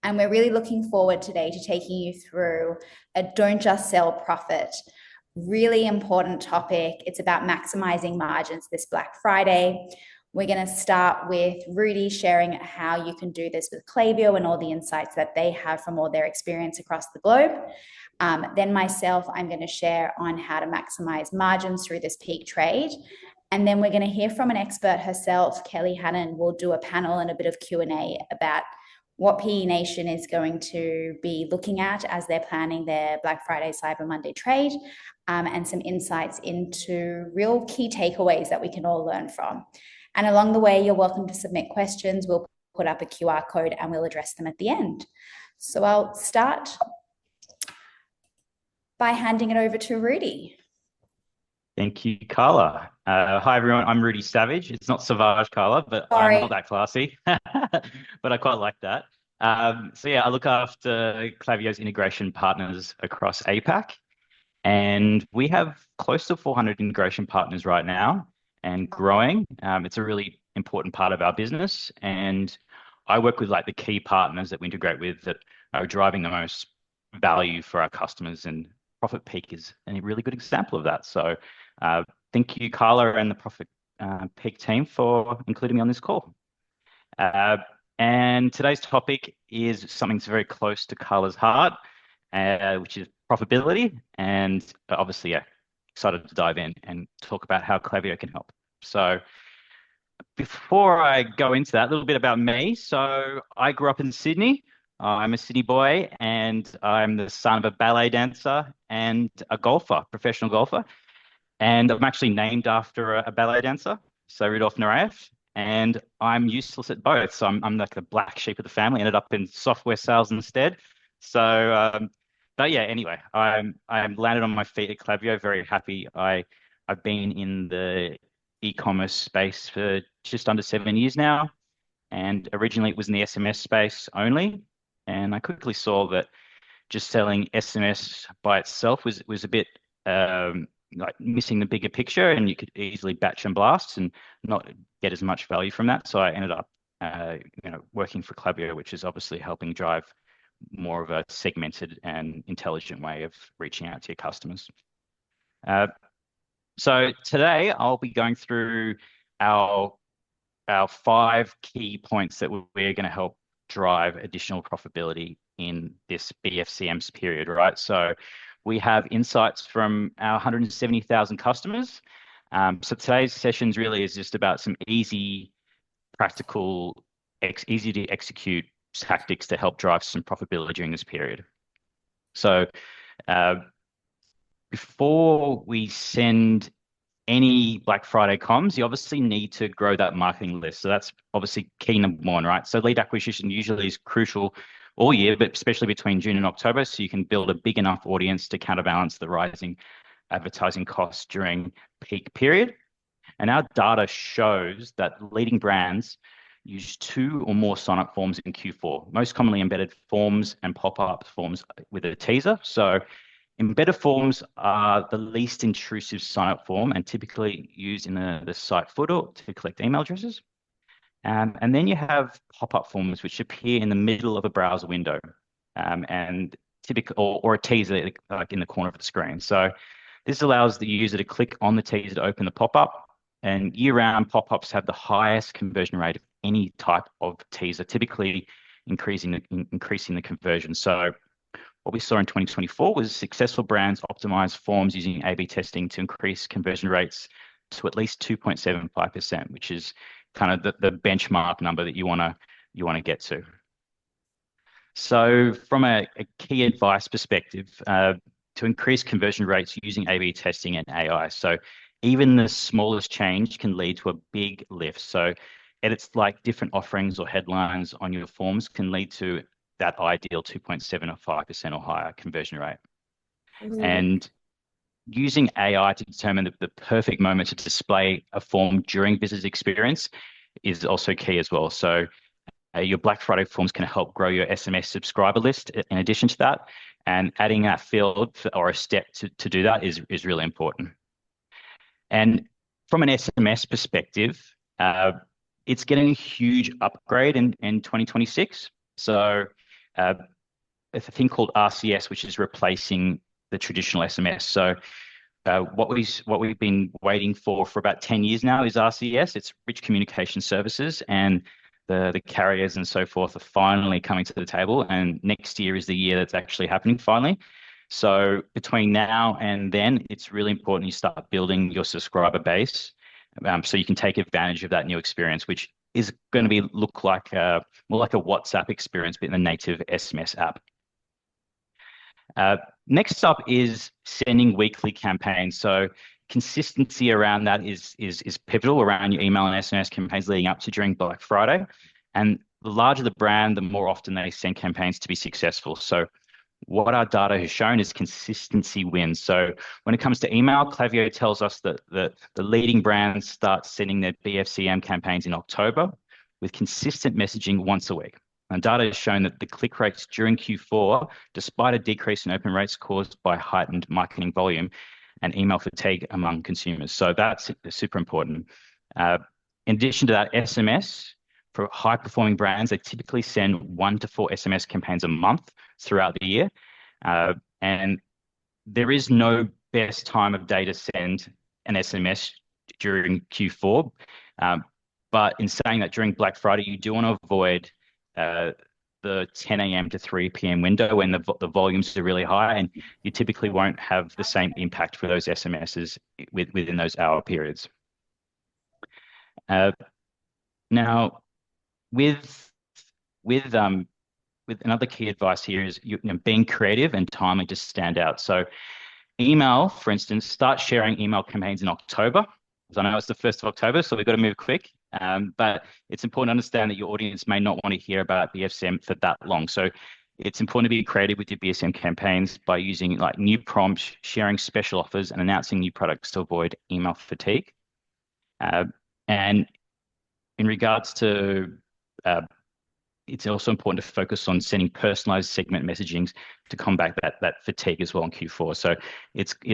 And we're really looking forward today to taking you through a don't just sell profit. Really important topic. It's about maximizing margins this Black Friday. We're going to start with Rudi sharing how you can do this with Klaviyo and all the insights that they have from all their experience across the globe. Then myself, I'm going to share on how to maximize margins through this peak trade. And then we're going to hear from an expert herself, Kellie Hannon. We'll do a panel and a bit of Q&A about what PE Nation is going to be looking at as they're planning their Black Friday, Cyber Monday trade, and some insights into real key takeaways that we can all learn from. And along the way, you're welcome to submit questions. We'll put up a QR code and we'll address them at the end. So I'll start by handing it over to Rudi. Thank you, Carla. Hi, everyone. I'm Rudi Savage. It's not Savage, Carla, but Sorry. I'm not that classy. But I quite like that. So yeah, I look after Klaviyo's integration partners across APAC. And we have close to 400 integration partners right now and growing. It's a really important part of our business. And I work with like the key partners that we integrate with that are driving the most value for our customers. And ProfitPeak is a really good example of that. So thank you, Carla and the ProfitPeak team for including me on this call. And today's topic is something that's very close to Carla's heart, which is profitability. And obviously, yeah, excited to dive in and talk about how Klaviyo can help. So before I go into that, a little bit about me. So I grew up in Sydney. I'm a Sydney boy, and I'm the son of a ballet dancer and a golfer, professional golfer. And I'm actually named after a ballet dancer, so Rudolf Nureyev. And I'm useless at both. So I'm like the black sheep of the family, ended up in software sales instead. So, but yeah, anyway, I'm landed on my feet at Klaviyo, very happy. I've been in the e-commerce space for just under 7 years now. And originally it was in the SMS space only. And I quickly saw that just selling SMS by itself was a bit like missing the bigger picture, and you could easily batch and blast and not get as much value from that. So I ended up working for Klaviyo, which is obviously helping drive more of a segmented and intelligent way of reaching out to your customers. So today I'll be going through our 5 key points that we're going to help drive additional profitability in this BFCM period, right? So we have insights from our 170,000 customers. So today's sessions really is just about some easy, practical, easy to execute tactics to help drive some profitability during this period. So before we send any Black Friday comms, you obviously need to grow that marketing list. So that's obviously key number 1, right? So lead acquisition usually is crucial all year, but especially between June and October, so you can build a big enough audience to counterbalance the rising advertising costs during peak period. And our data shows that leading brands use 2 or more sign-up forms in Q4, most commonly embedded forms and pop-up forms with a teaser. So embedded forms are the least intrusive sign-up form and typically used in the site footer to collect email addresses. And then you have pop-up forms, which appear in the middle of a browser window, and typically, or a teaser like in the corner of the screen. So this allows the user to click on the teaser to open the pop-up. And year-round pop-ups have the highest conversion rate of any type of teaser, typically increasing the conversion. So what we saw in 2024 was successful brands optimize forms using A/B testing to increase conversion rates to at least 2.75%, which is kind of the benchmark number that you want to get to. So from a key advice perspective, to increase conversion rates using A/B testing and AI. So even the smallest change can lead to a big lift. So edits like different offerings or headlines on your forms can lead to that ideal 2.75% or higher conversion rate. And using AI to determine the perfect moment to display a form during visitor experience is also key as well. So your Black Friday forms can help grow your SMS subscriber list in addition to that, and adding that field or a step to do that is really important. And from an SMS perspective, it's getting a huge upgrade in 2026. So a thing called RCS, which is replacing the traditional SMS. So what we've been waiting for about 10 years now is RCS. It's Rich Communication Services, and the carriers and so forth are finally coming to the table. And next year is the year that's actually happening finally. So between now and then, it's really important you start building your subscriber base, so you can take advantage of that new experience, which is going to be look like more like a WhatsApp experience, but in the native SMS app. Next up is sending weekly campaigns. So consistency around that is pivotal around your email and SMS campaigns leading up to during Black Friday. And the larger the brand, the more often they send campaigns to be successful. So what our data has shown is consistency wins. So when it comes to email, Klaviyo tells us that the leading brands start sending their BFCM campaigns in October with consistent messaging once a week. And data has shown that the click rates during Q4, despite a decrease in open rates caused by heightened marketing volume and email fatigue among consumers. So that's super important. In addition to that, SMS, for high-performing brands, they typically send 1 to 4 SMS campaigns a month throughout the year. And there is no best time of day to send an SMS during Q4. But in saying that, during Black Friday, you do want to avoid the 10 a.m. to 3 p.m. window when the volumes are really high, and you typically won't have the same impact for those SMSs within those hour periods. Now, with another key advice here is being creative and timely to stand out. So email, for instance, start sharing email campaigns in October, because I know it's the 1st of October, so we've got to move quick. But it's important to understand that your audience may not want to hear about BFCM for that long. So it's important to be creative with your BFCM campaigns by using like new prompts, sharing special offers, and announcing new products to avoid email fatigue. And in regards to it's also important to focus on sending personalized segment messaging to combat that fatigue as well in Q4. So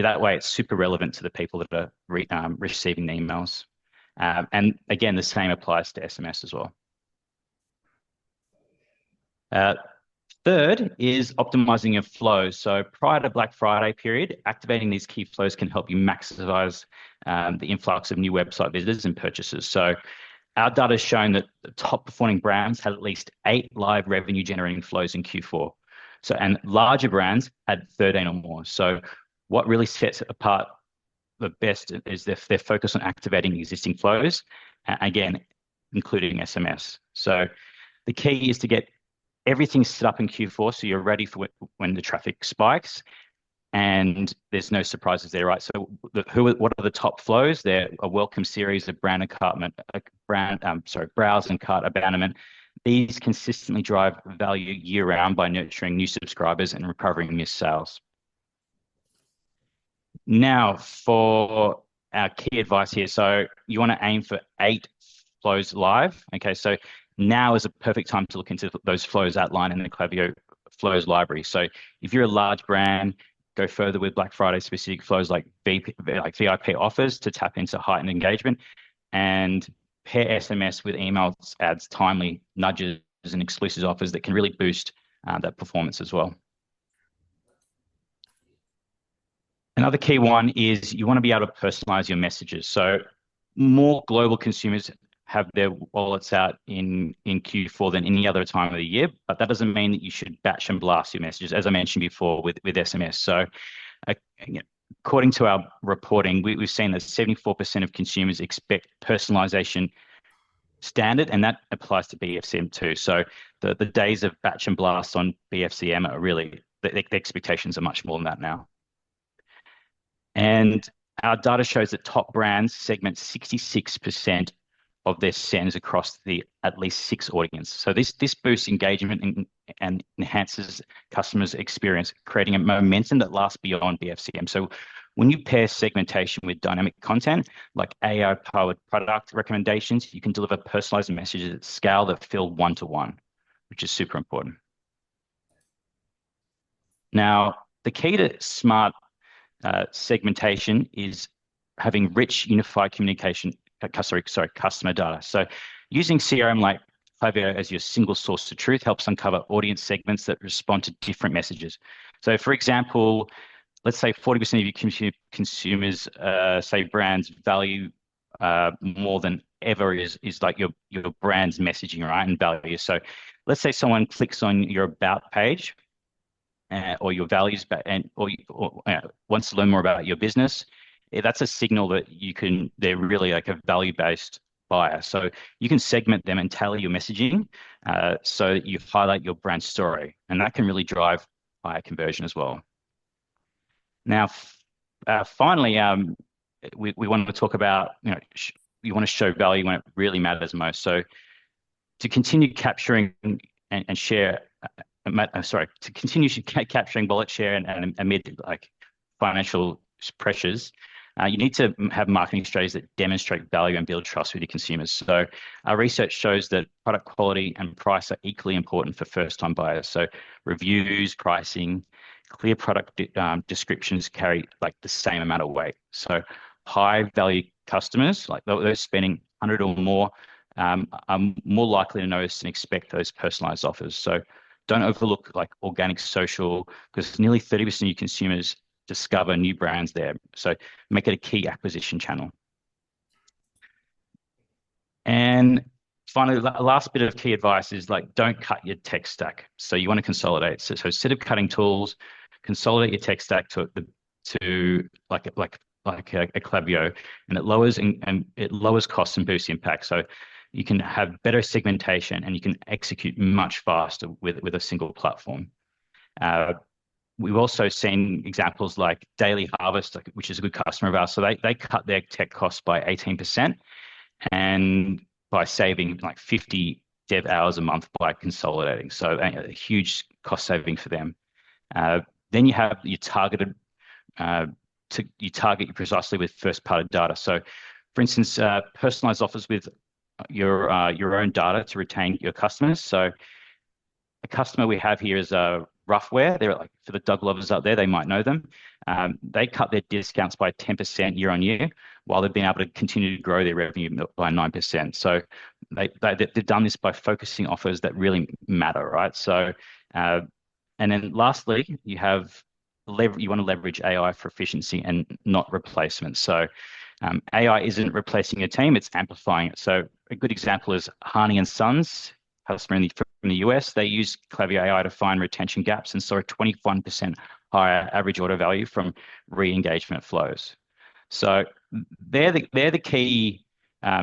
that way it's super relevant to the people that are receiving the emails. And again, the same applies to SMS as well. Third is optimizing your flows. So prior to Black Friday period, activating these key flows can help you maximize the influx of new website visitors and purchases. So our data has shown that the top performing brands had at least 8 live revenue generating flows in Q4. So, and larger brands had 13 or more. So what really sets it apart the best is their focus on activating existing flows, again, including SMS. So the key is to get everything set up in Q4 so you're ready for when the traffic spikes, and there's no surprises there, right? So what are the top flows? They're a welcome series of browse and cart abandonment. These consistently drive value year round by nurturing new subscribers and recovering missed sales. Now for our key advice here. So you want to aim for 8 flows live. Okay, so now is a perfect time to look into those flows outlined in the Klaviyo flows library. So if you're a large brand, go further with Black Friday specific flows like VIP offers to tap into heightened engagement, and pair SMS with email ads, timely nudges and exclusive offers that can really boost that performance as well. Another key one is you want to be able to personalize your messages. So more global consumers have their wallets out in Q4 than any other time of the year, but that doesn't mean that you should batch and blast your messages, as I mentioned before with SMS. So according to our reporting, we've seen that 74% of consumers expect personalization standard, and that applies to BFCM too. So the days of batch and blast on BFCM are really, the expectations are much more than that now. And our data shows that top brands segment 66% of their sends across the at least 6 audience. So this boosts engagement and enhances customers' experience, creating a momentum that lasts beyond BFCM. So when you pair segmentation with dynamic content, like AI-powered product recommendations, you can deliver personalized messages at scale that feel one-to-one, which is super important. Now, the key to smart segmentation is having rich, unified communication, customer data. So using CRM like Klaviyo as your single source of truth helps uncover audience segments that respond to different messages. So, for example, let's say 40% of your consumers say brands value more than ever is like your brand's messaging, right, and value. So let's say someone clicks on your about page or your values or wants to learn more about your business. That's a signal that they're really like a value-based buyer. So you can segment them and tailor your messaging so that you highlight your brand story, and that can really drive higher conversion as well. Now, finally, we want to talk about, you want to show value when it really matters most. So to continue capturing and share, to continue capturing wallet share and amid like financial pressures, you need to have marketing strategies that demonstrate value and build trust with your consumers. So our research shows that product quality and price are equally important for first-time buyers. So reviews, pricing, clear product descriptions carry like the same amount of weight. So high-value customers, like those spending 100 or more, are more likely to notice and expect those personalized offers. So don't overlook like organic social, because nearly 30% of your consumers discover new brands there. So make it a key acquisition channel. And finally, the last bit of key advice is like, don't cut your tech stack. So you want to consolidate. So instead of cutting tools, consolidate your tech stack to like a Klaviyo, and it lowers costs and boosts impact. So you can have better segmentation and you can execute much faster with a single platform. We've also seen examples like Daily Harvest, which is a good customer of ours. So they cut their tech costs by 18% and by saving like 50 dev hours a month by consolidating. So a huge cost saving for them. Then you have your targeted, you target you precisely with first party data. So for instance, personalized offers with your own data to retain your customers. So a customer we have here is Roughwear. They're like, for the dog lovers out there, they might know them. They cut their discounts by 10% year on year, while they've been able to continue to grow their revenue by 9%. So they've done this by focusing offers that really matter, right? So, and then lastly, you want to leverage AI for efficiency and not replacement. So AI isn't replacing your team, it's amplifying it. So a good example is Harney and Sons, customer from the US. They use Klaviyo AI to find retention gaps and saw a 21% higher average order value from re-engagement flows. So they're the key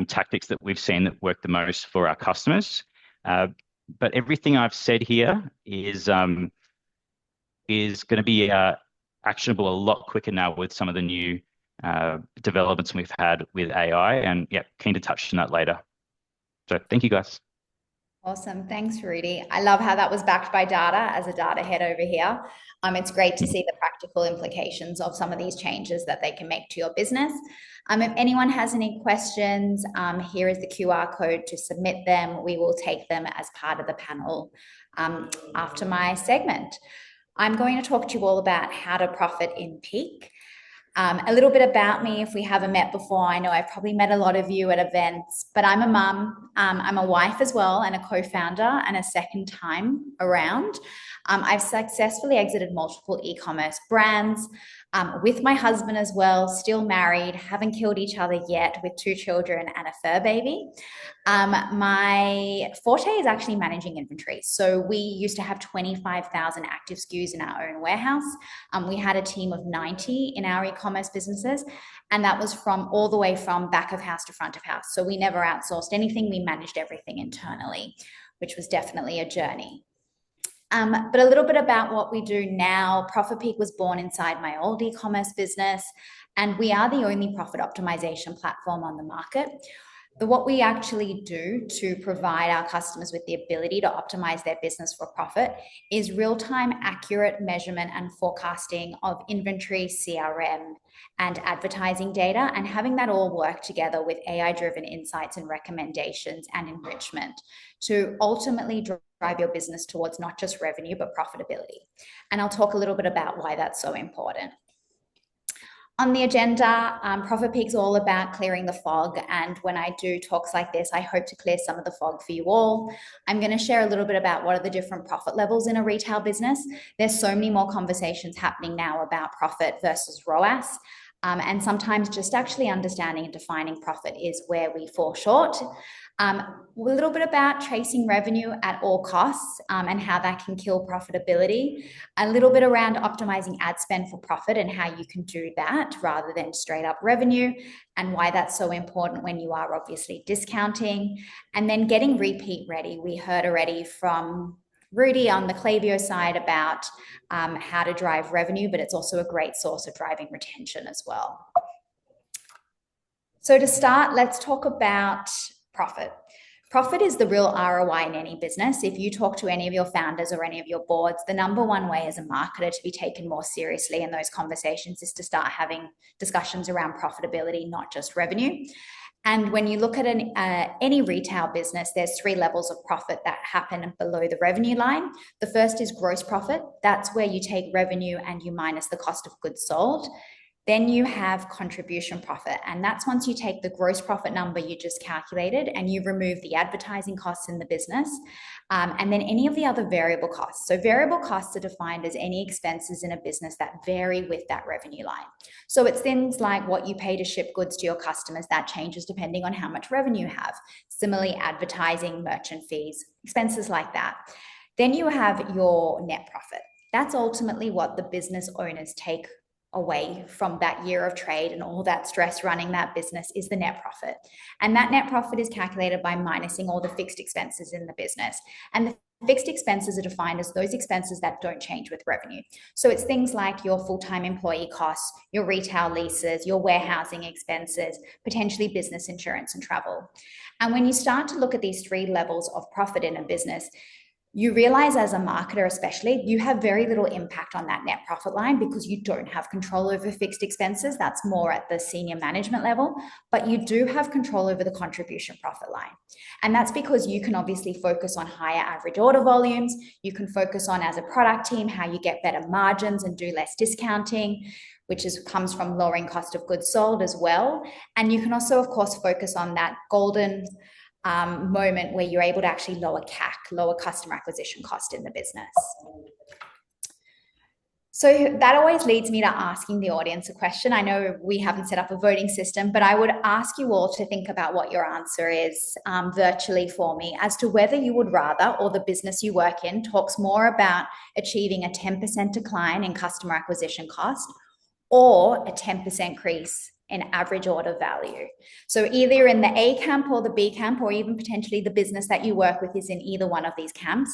tactics that we've seen that work the most for our customers. But everything I've said here is going to be actionable a lot quicker now with some of the new developments we've had with AI, and yeah, keen to touch on that later. So thank you guys. Awesome. Thanks, Rudi. I love how that was backed by data as a data head over here. It's great to see the practical implications of some of these changes that they can make to your business. If anyone has any questions, here is the QR code to submit them. We will take them as part of the panel after my segment. I'm going to talk to you all about how to profit in peak. A little bit about me, if we haven't met before. I know I've probably met a lot of you at events, but I'm a mum. I'm a wife as well, and a co-founder, and a second time around. I've successfully exited multiple e-commerce brands with my husband as well, still married, haven't killed each other yet, with 2 children and a fur baby. My forte is actually managing inventory. So we used to have 25,000 active SKUs in our own warehouse. We had a team of 90 in our e-commerce businesses, and that was from all the way from back of house to front of house. So we never outsourced anything. We managed everything internally, which was definitely a journey. But a little bit about what we do now. ProfitPeak was born inside my old e-commerce business, and we are the only profit optimization platform on the market. What we actually do to provide our customers with the ability to optimize their business for profit is real-time accurate measurement and forecasting of inventory, CRM, and advertising data, and having that all work together with AI-driven insights and recommendations and enrichment to ultimately drive your business towards not just revenue, but profitability. And I'll talk a little bit about why that's so important. On the agenda, ProfitPeak's all about clearing the fog. And when I do talks like this, I hope to clear some of the fog for you all. I'm going to share a little bit about what are the different profit levels in a retail business. There's so many more conversations happening now about profit versus ROAS. And sometimes just actually understanding and defining profit is where we fall short. A little bit about chasing revenue at all costs and how that can kill profitability. A little bit around optimizing ad spend for profit and how you can do that rather than straight up revenue, and why that's so important when you are obviously discounting. And then getting repeat ready. We heard already from Rudi on the Klaviyo side about how to drive revenue, but it's also a great source of driving retention as well. So to start, let's talk about profit. Profit is the real ROI in any business. If you talk to any of your founders or any of your boards, the number one way as a marketer to be taken more seriously in those conversations is to start having discussions around profitability, not just revenue. And when you look at any retail business, there's 3 levels of profit that happen below the revenue line. The first is gross profit. That's where you take revenue and you minus the cost of goods sold. Then you have contribution profit, and that's once you take the gross profit number you just calculated and you remove the advertising costs in the business, and then any of the other variable costs. So variable costs are defined as any expenses in a business that vary with that revenue line. So it's things like what you pay to ship goods to your customers, that changes depending on how much revenue you have. Similarly, advertising, merchant fees, expenses like that. Then you have your net profit. That's ultimately what the business owners take away from that year of trade and all that stress running that business is the net profit. And that net profit is calculated by minusing all the fixed expenses in the business. And the fixed expenses are defined as those expenses that don't change with revenue. So it's things like your full-time employee costs, your retail leases, your warehousing expenses, potentially business insurance and travel. And when you start to look at these 3 levels of profit in a business, you realize as a marketer especially, you have very little impact on that net profit line because you don't have control over fixed expenses. That's more at the senior management level, but you do have control over the contribution profit line. And that's because you can obviously focus on higher average order volumes. You can focus on, as a product team, how you get better margins and do less discounting, which comes from lowering cost of goods sold as well. And you can also, of course, focus on that golden moment where you're able to actually lower CAC, lower customer acquisition cost in the business. So that always leads me to asking the audience a question. I know we haven't set up a voting system, but I would ask you all to think about what your answer is virtually for me as to whether you would rather, or the business you work in talks more about achieving a 10% decline in customer acquisition cost or a 10% increase in average order value. So either in the A camp or the B camp, or even potentially the business that you work with is in either one of these camps.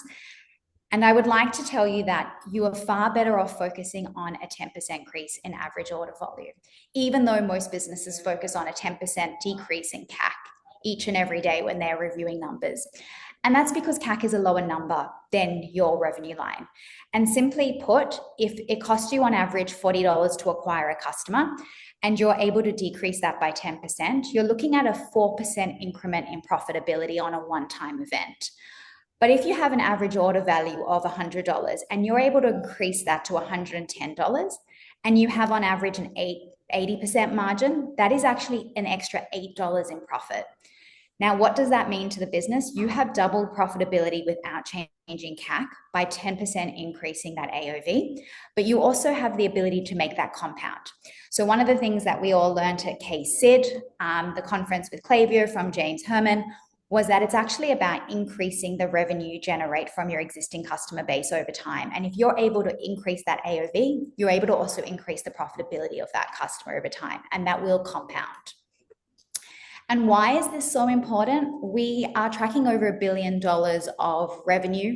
And I would like to tell you that you are far better off focusing on a 10% increase in average order volume, even though most businesses focus on a 10% decrease in CAC each and every day when they're reviewing numbers. And that's because CAC is a lower number than your revenue line. And simply put, if it costs you on average $40 to acquire a customer, and you're able to decrease that by 10%, you're looking at a 4% increment in profitability on a one-time event. But if you have an average order value of $100 and you're able to increase that to $110, and you have on average an 80% margin, that is actually an extra $8 in profit. Now, what does that mean to the business? You have doubled profitability without changing CAC by 10% increasing that AOV, but you also have the ability to make that compound. So one of the things that we all learned at KCID, the conference with Klaviyo from James Herman, was that it's actually about increasing the revenue you generate from your existing customer base over time. And if you're able to increase that AOV, you're able to also increase the profitability of that customer over time, and that will compound. And why is this so important? We are tracking over $1 billion of revenue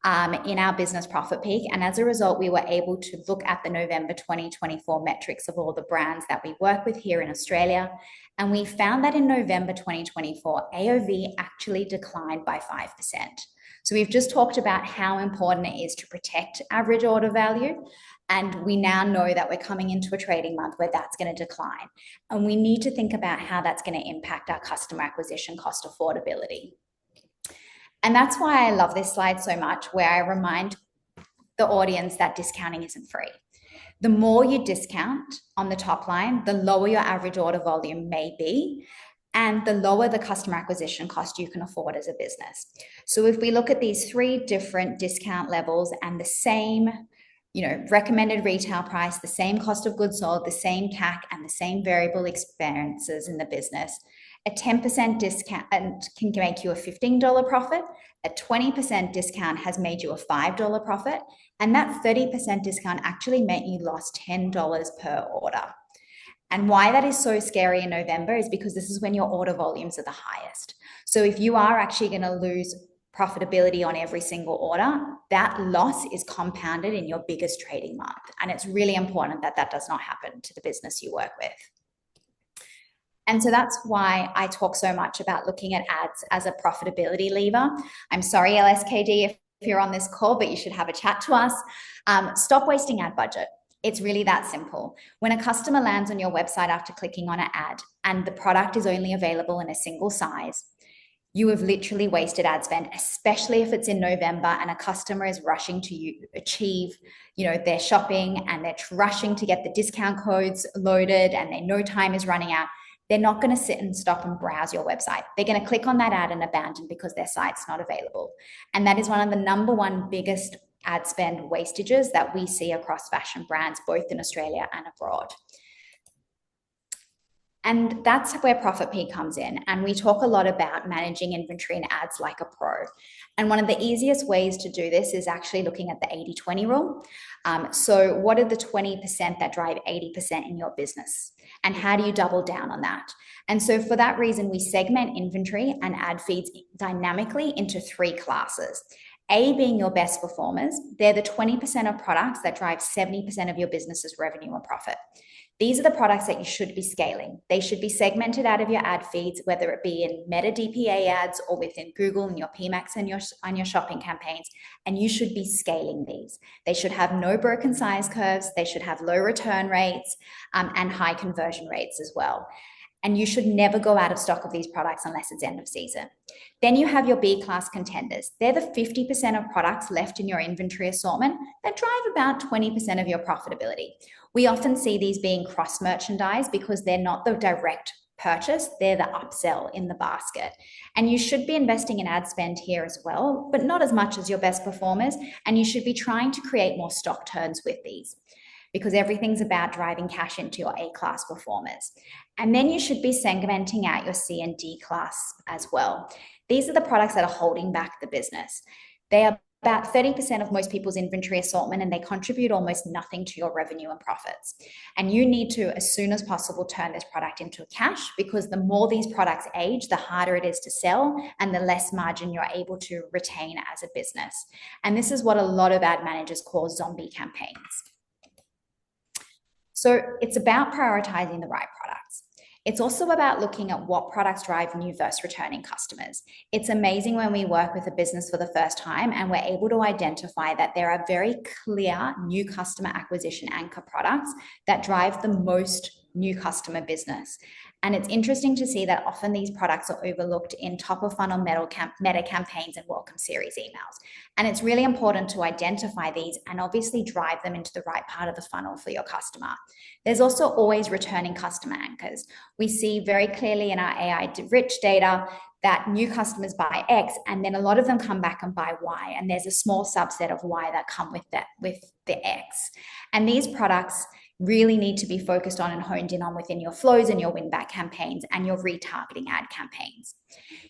in our business ProfitPeak. And as a result, we were able to look at the November 2024 metrics of all the brands that we work with here in Australia. And we found that in November 2024, AOV actually declined by 5%. So we've just talked about how important it is to protect average order value. And we now know that we're coming into a trading month where that's going to decline. And we need to think about how that's going to impact our customer acquisition cost affordability. And that's why I love this slide so much, where I remind the audience that discounting isn't free. The more you discount on the top line, the lower your average order volume may be, and the lower the customer acquisition cost you can afford as a business. So if we look at these 3 different discount levels and the same, recommended retail price, the same cost of goods sold, the same CAC, and the same variable expenses in the business, a 10% discount can make you a $15 profit. A 20% discount has made you a $5 profit. And that 30% discount actually meant you lost $10 per order. And why that is so scary in November is because this is when your order volumes are the highest. So if you are actually going to lose profitability on every single order, that loss is compounded in your biggest trading month. And it's really important that that does not happen to the business you work with. And so that's why I talk so much about looking at ads as a profitability lever. I'm sorry, LSKD, if you're on this call, but you should have a chat to us. Stop wasting ad budget. It's really that simple. When a customer lands on your website after clicking on an ad and the product is only available in a single size, you have literally wasted ad spend, especially if it's in November and a customer is rushing to achieve, their shopping, and they're rushing to get the discount codes loaded and they know time is running out. They're not going to sit and stop and browse your website. They're going to click on that ad and abandon because their site's not available. And that is one of the number one biggest ad spend wastages that we see across fashion brands, both in Australia and abroad. And that's where ProfitPeak comes in. And we talk a lot about managing inventory and ads like a pro. And one of the easiest ways to do this is actually looking at the 80-20 rule. So what are the 20% that drive 80% in your business? And how do you double down on that? And so for that reason, we segment inventory and ad feeds dynamically into 3 classes. A being your best performers. They're the 20% of products that drive 70% of your business's revenue and profit. These are the products that you should be scaling. They should be segmented out of your ad feeds, whether it be in Meta DPA ads or within Google and your PMAX and your shopping campaigns. And you should be scaling these. They should have no broken size curves. They should have low return rates and high conversion rates as well. And you should never go out of stock of these products unless it's end of season. Then you have your B-class contenders. They're the 50% of products left in your inventory assortment that drive about 20% of your profitability. We often see these being cross-merchandised because they're not the direct purchase, they're the upsell in the basket. And you should be investing in ad spend here as well, but not as much as your best performers. And you should be trying to create more stock turns with these, because everything's about driving cash into your A-class performers. And then you should be segmenting out your C and D class as well. These are the products that are holding back the business. They are about 30% of most people's inventory assortment, and they contribute almost nothing to your revenue and profits. And you need to, as soon as possible, turn this product into cash, because the more these products age, the harder it is to sell and the less margin you're able to retain as a business. And this is what a lot of ad managers call zombie campaigns. So it's about prioritizing the right products. It's also about looking at what products drive new versus returning customers. It's amazing when we work with a business for the first time and we're able to identify that there are very clear new customer acquisition anchor products that drive the most new customer business. And it's interesting to see that often these products are overlooked in top of funnel meta campaigns and welcome series emails. And it's really important to identify these and obviously drive them into the right part of the funnel for your customer. There's also always returning customer anchors. We see very clearly in our AI rich data that new customers buy X, and then a lot of them come back and buy Y. And there's a small subset of Y that come with the X. And these products really need to be focused on and honed in on within your flows and your win-back campaigns and your retargeting ad campaigns.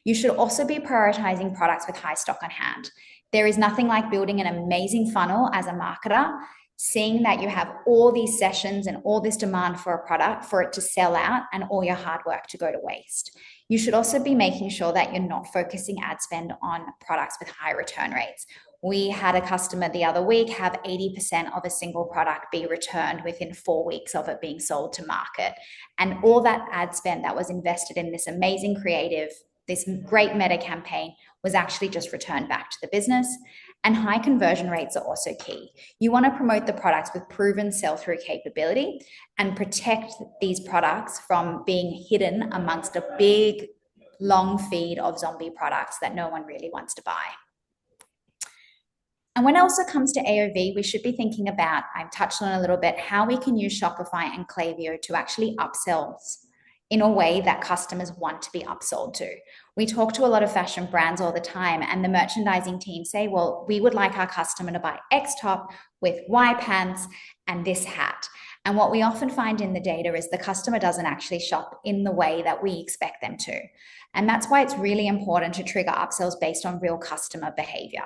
You should also be prioritizing products with high stock on hand. There is nothing like building an amazing funnel as a marketer, seeing that you have all these sessions and all this demand for a product for it to sell out and all your hard work to go to waste. You should also be making sure that you're not focusing ad spend on products with high return rates. We had a customer the other week have 80% of a single product be returned within 4 weeks of it being sold to market. And all that ad spend that was invested in this amazing creative, this great meta campaign was actually just returned back to the business. And high conversion rates are also key. You want to promote the products with proven sell-through capability and protect these products from being hidden amongst a big, long feed of zombie products that no one really wants to buy. And when it also comes to AOV, we should be thinking about, I've touched on a little bit, how we can use Shopify and Klaviyo to actually upsell in a way that customers want to be upsold to. We talk to a lot of fashion brands all the time, and the merchandising team say, well, we would like our customer to buy X top with Y pants and this hat. And what we often find in the data is the customer doesn't actually shop in the way that we expect them to. And that's why it's really important to trigger upsells based on real customer behavior.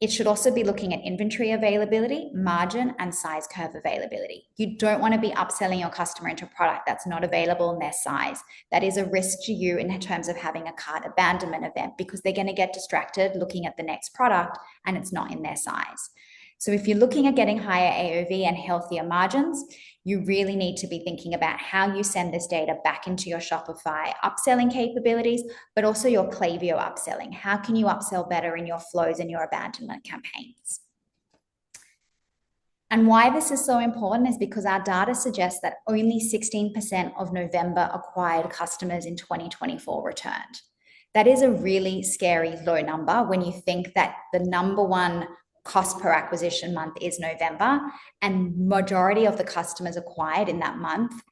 It should also be looking at inventory availability, margin, and size curve availability. You don't want to be upselling your customer into a product that's not available in their size. That is a risk to you in terms of having a cart abandonment event, because they're going to get distracted looking at the next product and it's not in their size. So if you're looking at getting higher AOV and healthier margins, you really need to be thinking about how you send this data back into your Shopify upselling capabilities, but also your Klaviyo upselling. How can you upsell better in your flows and your abandonment campaigns? And why this is so important is because our data suggests that only 16% of November acquired customers in 2024 returned. That is a really scary low number when you think that the number one cost per acquisition month is November, and majority of the customers acquired in that month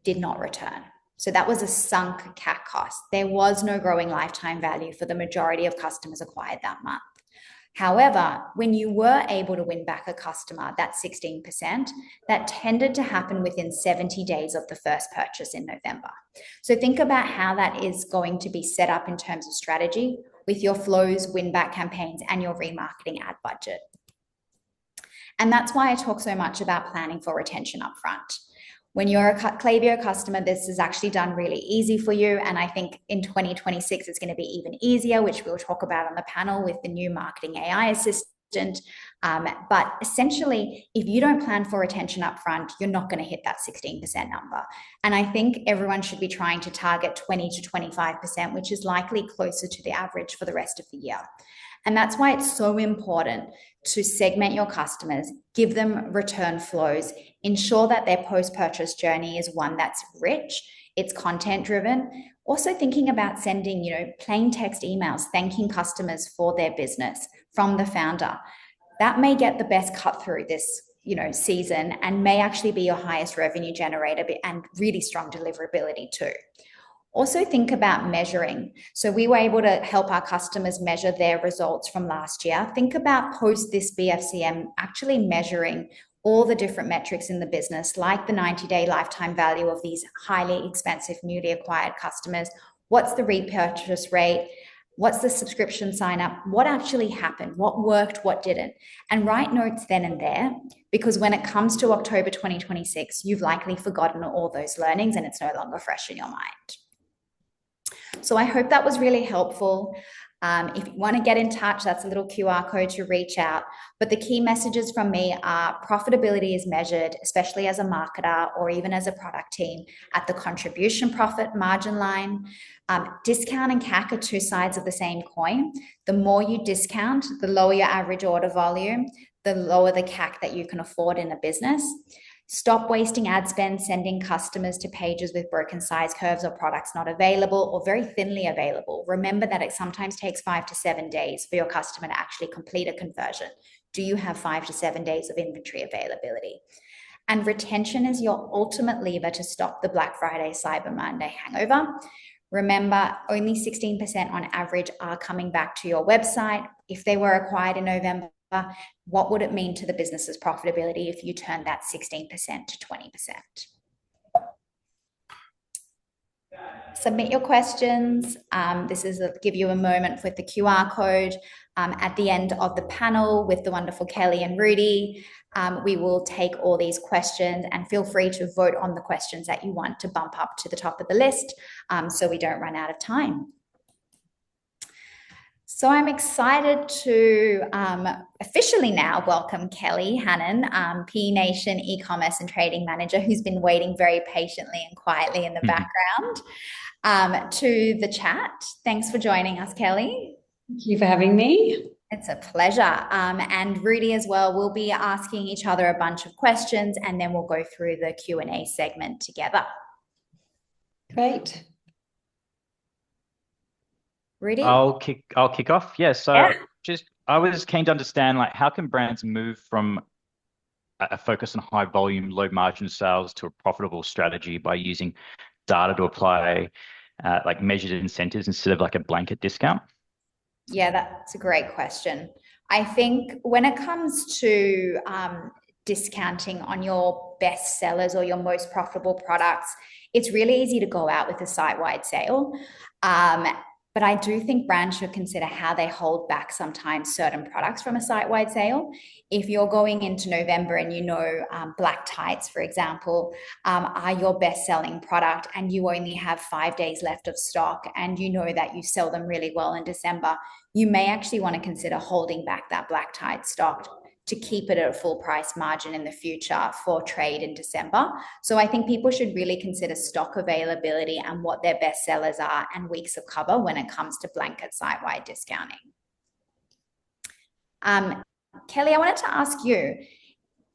did not return. So that was a sunk CAC cost. There was no growing lifetime value for the majority of customers acquired that month. However, when you were able to win back a customer, that 16%, that tended to happen within 70 days of the first purchase in November. So think about how that is going to be set up in terms of strategy with your flows, win back campaigns, and your remarketing ad budget. And that's why I talk so much about planning for retention upfront. When you're a Klaviyo customer, this is actually done really easy for you. And I think in 2026, it's going to be even easier, which we'll talk about on the panel with the new marketing AI assistant. But essentially, if you don't plan for retention upfront, you're not going to hit that 16% number. And I think everyone should be trying to target 20 to 25%, which is likely closer to the average for the rest of the year. And that's why it's so important to segment your customers, give them return flows, ensure that their post-purchase journey is one that's rich, it's content driven. Also thinking about sending, plain text emails, thanking customers for their business from the founder. That may get the best cut through this, season, and may actually be your highest revenue generator and really strong deliverability too. Also think about measuring. So we were able to help our customers measure their results from last year. Think about post this BFCM actually measuring all the different metrics in the business, like the 90-day lifetime value of these highly expensive newly acquired customers. What's the repurchase rate? What's the subscription sign up? What actually happened? What worked? What didn't? And write notes then and there, because when it comes to October 2026, you've likely forgotten all those learnings and it's no longer fresh in your mind. So I hope that was really helpful. If you want to get in touch, that's a little QR code to reach out. But the key messages from me are profitability is measured, especially as a marketer or even as a product team, at the contribution profit margin line. Discount and CAC are two sides of the same coin. The more you discount, the lower your average order volume, the lower the CAC that you can afford in a business. Stop wasting ad spend sending customers to pages with broken size curves or products not available or very thinly available. Remember that it sometimes takes 5 to 7 days for your customer to actually complete a conversion. Do you have 5 to 7 days of inventory availability? And retention is your ultimate lever to stop the Black Friday, Cyber Monday hangover. Remember, only 16% on average are coming back to your website. If they were acquired in November, what would it mean to the business's profitability if you turn that 16% to 20%? Submit your questions. This is give you a moment with the QR code at the end of the panel with the wonderful Kellie and Rudi. We will take all these questions, and feel free to vote on the questions that you want to bump up to the top of the list so we don't run out of time. So I'm excited to officially now welcome Kellie Hannon, P Nation e-commerce and trading manager, who's been waiting very patiently and quietly in the background, to the chat. Thanks for joining us, Kellie. Thank you for having me. It's a pleasure. And Rudi as well. We'll be asking each other a bunch of questions, and then we'll go through the Q&A segment together. Great. Rudi? I'll kick off. Yeah. So I was keen to understand, like, how can brands move from a focus on high volume, low margin sales to a profitable strategy by using data to apply like measured incentives instead of like a blanket discount? Yeah, that's a great question. I think when it comes to discounting on your best sellers or your most profitable products, it's really easy to go out with a site-wide sale. But I do think brands should consider how they hold back sometimes certain products from a site-wide sale. If you're going into November and black tights, for example, are your best-selling product and you only have 5 days left of stock and you know that you sell them really well in December, you may actually want to consider holding back that black tie stock to keep it at a full price margin in the future for trade in December. So I think people should really consider stock availability and what their best sellers are and weeks of cover when it comes to blanket site-wide discounting. Kelly, I wanted to ask you,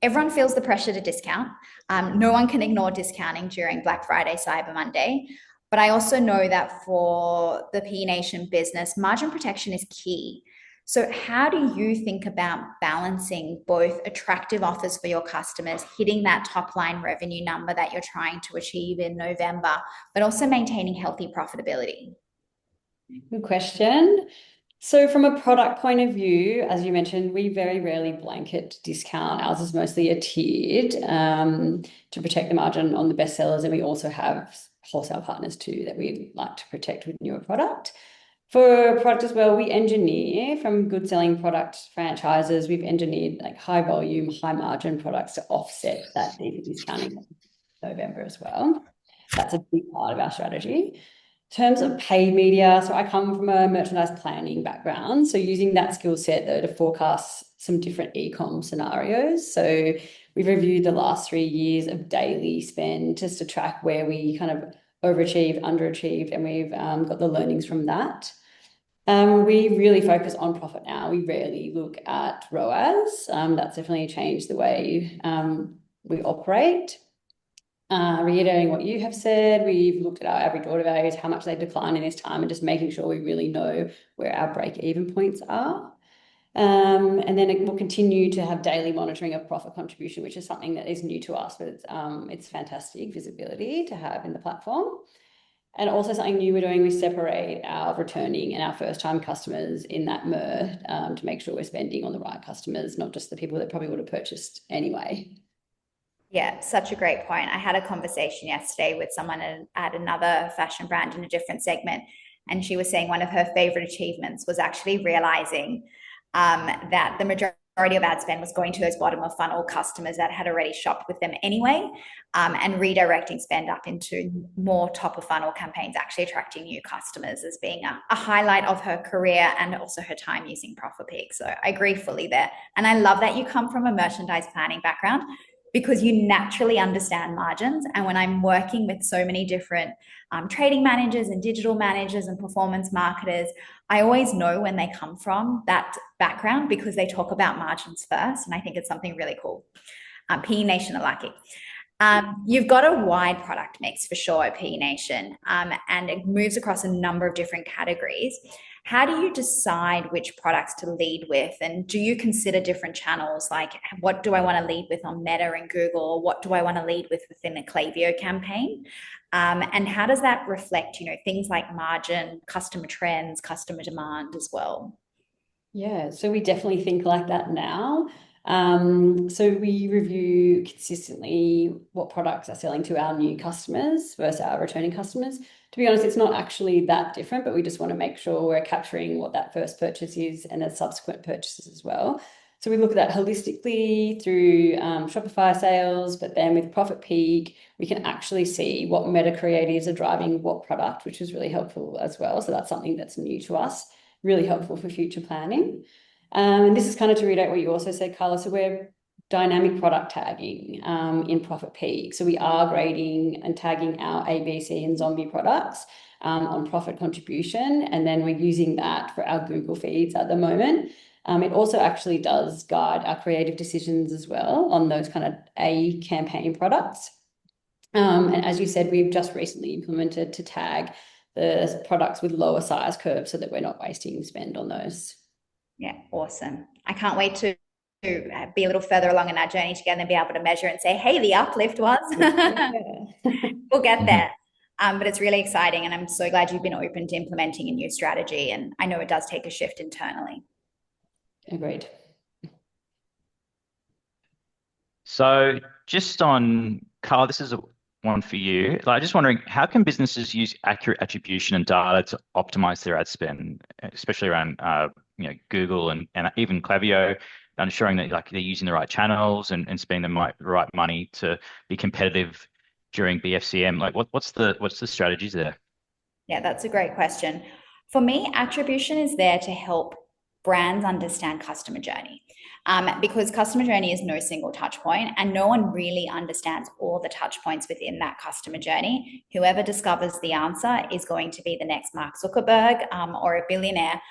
everyone feels the pressure to discount. No one can ignore discounting during Black Friday, Cyber Monday. But I also know that for the P Nation business, margin protection is key. So how do you think about balancing both attractive offers for your customers, hitting that top line revenue number that you're trying to achieve in November, but also maintaining healthy profitability? Good question. So from a product point of view, as you mentioned, we very rarely blanket discount. Ours is mostly a tiered to protect the margin on the best sellers. And we also have wholesale partners too that we like to protect with newer product. For product as well, we engineer from good selling product franchises. We've engineered like high volume, high margin products to offset that deeper discounting in November as well. That's a big part of our strategy. In terms of paid media, so I come from a merchandise planning background. So using that skill set though to forecast some different e-com scenarios. So we've reviewed the last 3 years of daily spend just to track where we kind of overachieved, underachieved, and we've got the learnings from that. We really focus on profit now. We rarely look at ROAS. That's definitely changed the way we operate. Reiterating what you have said, we've looked at our average order values, how much they decline in this time, and just making sure we really know where our break-even points are. And then we'll continue to have daily monitoring of profit contribution, which is something that is new to us, but it's fantastic visibility to have in the platform. And also something new we're doing, we separate our returning and our first-time customers in that MER to make sure we're spending on the right customers, not just the people that probably would have purchased anyway. Yeah, such a great point. I had a conversation yesterday with someone at another fashion brand in a different segment, and she was saying one of her favorite achievements was actually realizing that the majority of ad spend was going to those bottom of funnel customers that had already shopped with them anyway, and redirecting spend up into more top of funnel campaigns, actually attracting new customers as being a highlight of her career and also her time using ProfitPeak. So I agree fully there. And I love that you come from a merchandise planning background, because you naturally understand margins. And when I'm working with so many different trading managers and digital managers and performance marketers, I always know when they come from that background because they talk about margins first. And I think it's something really cool. P Nation are lucky. You've got a wide product mix for sure at P Nation, and it moves across a number of different categories. How do you decide which products to lead with? And do you consider different channels? Like, what do I want to lead with on Meta and Google? Or what do I want to lead with within a Klaviyo campaign? And how does that reflect, things like margin, customer trends, customer demand as well? Yeah, so we definitely think like that now. So we review consistently what products are selling to our new customers versus our returning customers. To be honest, it's not actually that different, but we just want to make sure we're capturing what that first purchase is and the subsequent purchases as well. So we look at that holistically through Shopify sales, but then with ProfitPeak, we can actually see what meta creatives are driving what product, which is really helpful as well. So that's something that's new to us, really helpful for future planning. And this is kind of to reiterate what you also said, Carla. So we're dynamic product tagging in ProfitPeak. So we are grading and tagging our ABC and zombie products on profit contribution. And then we're using that for our Google feeds at the moment. It also actually does guide our creative decisions as well on those kind of A campaign products. And as you said, we've just recently implemented to tag the products with lower size curves so that we're not wasting spend on those. Yeah, awesome. I can't wait to be a little further along in our journey together and be able to measure and say, hey, the uplift was. We'll get there. But it's really exciting, and I'm so glad you've been open to implementing a new strategy. And I know it does take a shift internally. Agreed. So just on, Carla, this is one for you. Like, just wondering, how can businesses use accurate attribution and data to optimize their ad spend, especially around Google and even Klaviyo, ensuring that like they're using the right channels and spending the right money to be competitive during BFCM? Like, what's the strategies there? Yeah, that's a great question. For me, attribution is there to help brands understand customer journey. Because customer journey is no single touch point, and no one really understands all the touch points within that customer journey. Whoever discovers the answer is going to be the next Mark Zuckerberg or a billionaire.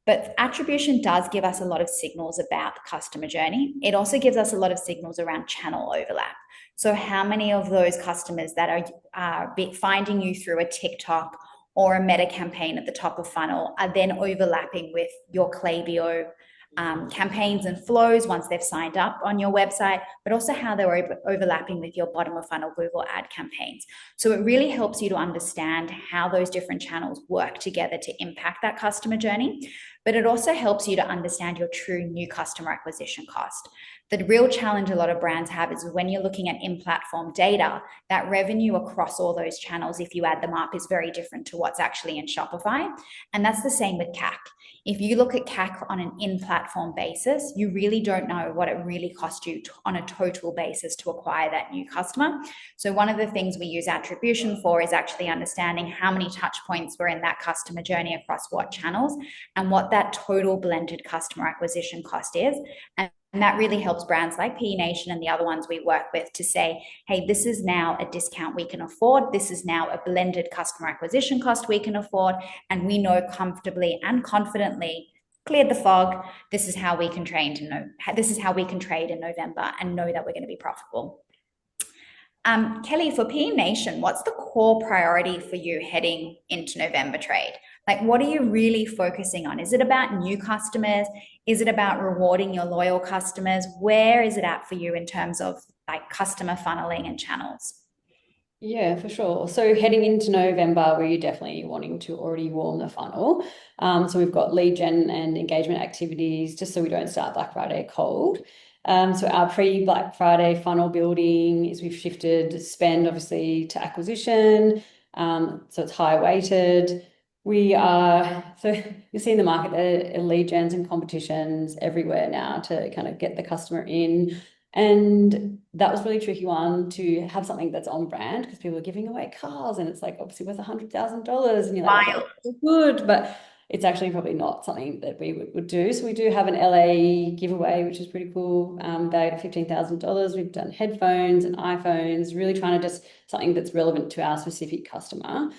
But attribution does give us a lot of signals about the customer journey. It also gives us a lot of signals around channel overlap. So how many of those customers that are finding you through a TikTok or a meta campaign at the top of funnel are then overlapping with your Klaviyo campaigns and flows once they've signed up on your website, but also how they're overlapping with your bottom of funnel Google ad campaigns. So it really helps you to understand how those different channels work together to impact that customer journey. But it also helps you to understand your true new customer acquisition cost. The real challenge a lot of brands have is when you're looking at in-platform data, that revenue across all those channels, if you add them up, is very different to what's actually in Shopify. And that's the same with CAC. If you look at CAC on an in-platform basis, you really don't know what it really cost you on a total basis to acquire that new customer. So one of the things we use attribution for is actually understanding how many touch points were in that customer journey across what channels and what that total blended customer acquisition cost is. And that really helps brands like PE Nation and the other ones we work with to say, hey, this is now a discount we can afford. This is now a blended customer acquisition cost we can afford. And we know comfortably and confidently, cleared the fog, this is how we can trade in November and know that we're going to be profitable. Kellie, for PE Nation, what's the core priority for you heading into November trade? Like, what are you really focusing on? Is it about new customers? Is it about rewarding your loyal customers? Where is it at for you in terms of like customer funneling and channels? Yeah, for sure. So heading into November, we're definitely wanting to already warm the funnel. So we've got lead gen and engagement activities just so we don't start Black Friday cold. So our pre-Black Friday funnel building is we've shifted spend obviously to acquisition. So it's high weighted. So you see in the market there are lead gens and competitions everywhere now to kind of get the customer in. And that was really a tricky one to have something that's on brand because people are giving away cars and it's like obviously worth $100,000 and you're like, okay, it's good, but it's actually probably not something that we would do. So we do have an LA giveaway, which is pretty cool, valued at $15,000. We've done headphones and iPhones, really trying to just something that's relevant to our specific customer.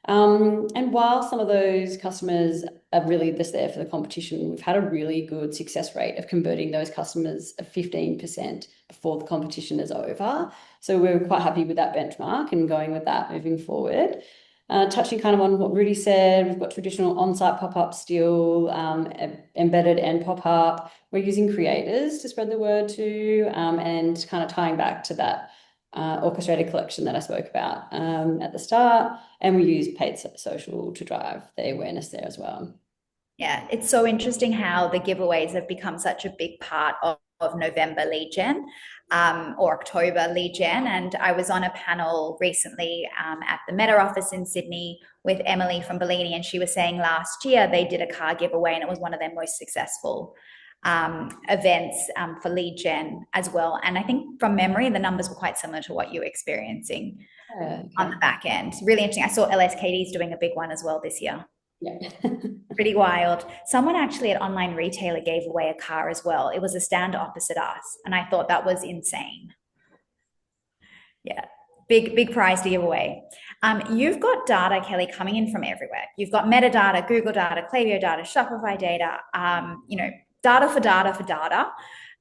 And while some of those customers are really just there for the competition, we've had a really good success rate of converting those customers of 15% before the competition is over. So we're quite happy with that benchmark and going with that moving forward. Touching kind of on what Rudi said, we've got traditional on-site pop-up still, embedded and pop-up. We're using creators to spread the word to, and kind of tying back to that orchestrated collection that I spoke about at the start, and we use paid social to drive the awareness there as well. Yeah, it's so interesting how the giveaways have become such a big part of November lead gen or October lead gen. And I was on a panel recently at the Meta office in Sydney with Emily from Bellini, and she was saying last year they did a car giveaway and it was one of their most successful events for lead gen as well. And I think from memory, the numbers were quite similar to what you were experiencing on the back end. Really interesting. I saw LSKD's doing a big one as well this year. Yeah. Pretty wild. Someone actually at Online Retailer gave away a car as well. It was a stand opposite us. And I thought that was insane. Yeah. Big prize to give away. You've got data, Kellie, coming in from everywhere. You've got metadata, Google data, Klaviyo data, Shopify data, data for data for data.